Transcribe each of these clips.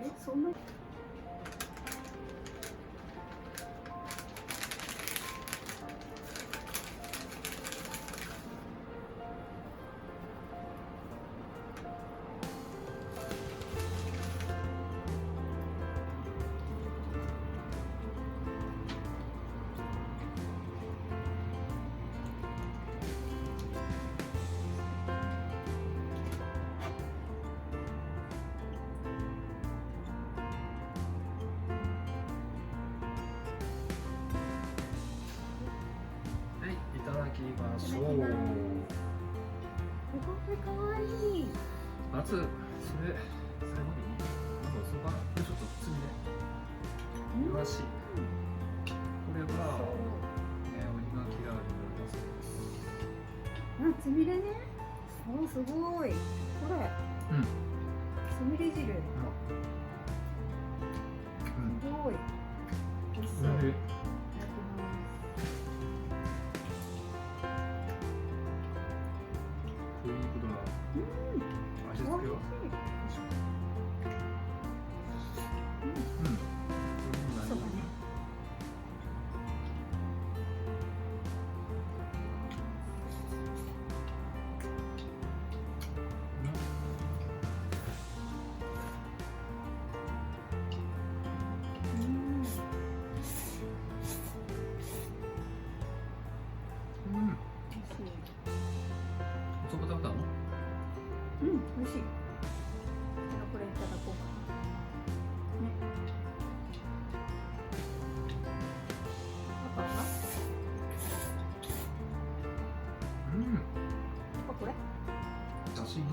え、そんな。いただきましょう。すごいかわいい。まずそれ最後にまずおそばでちょっとつみでイワシ。これはおにがきがあるあ、つみれね。お、すごい。これ。うん。つみれ汁。すごい。美味しそう。いただきます。クイークドラ味付けはそうだね。おそば食べたの？うん、美味しい。これいただこうかな。ね。パパは？パパこれ？だしいいね。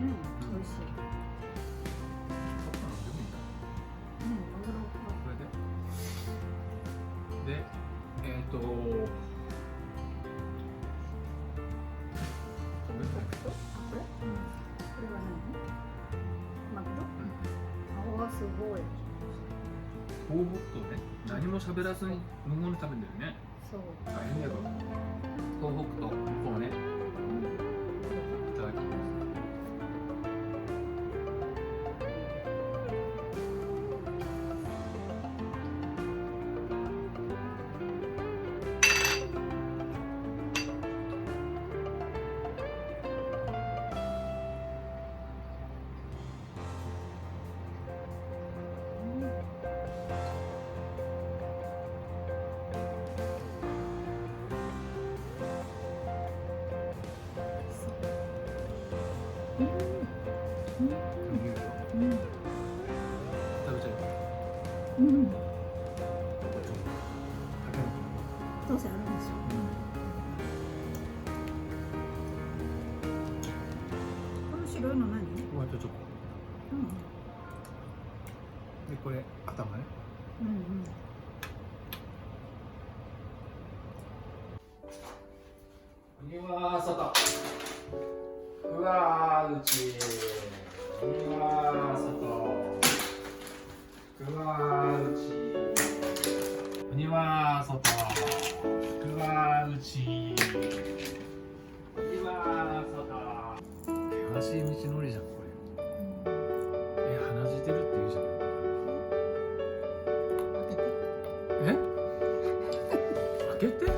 うん、美味しい。パパのでもいいんだ。マグロこれで。これは何？マグロ？あ、すごい。放牧とね、何も喋らずに無言に食べてるね。そう。大変だよ。放牧とこうね。いただきます。食べちゃう。うん。どどうせあるんでしょ。この白いの何？ホワイトチョコ。でこれ頭ね。うわー外。うわー内。うわー外。うわー内。うわー外。うわー内。うわー外。険しい道のりじゃんこれ。鼻血出るって言うじゃん。え？開けて？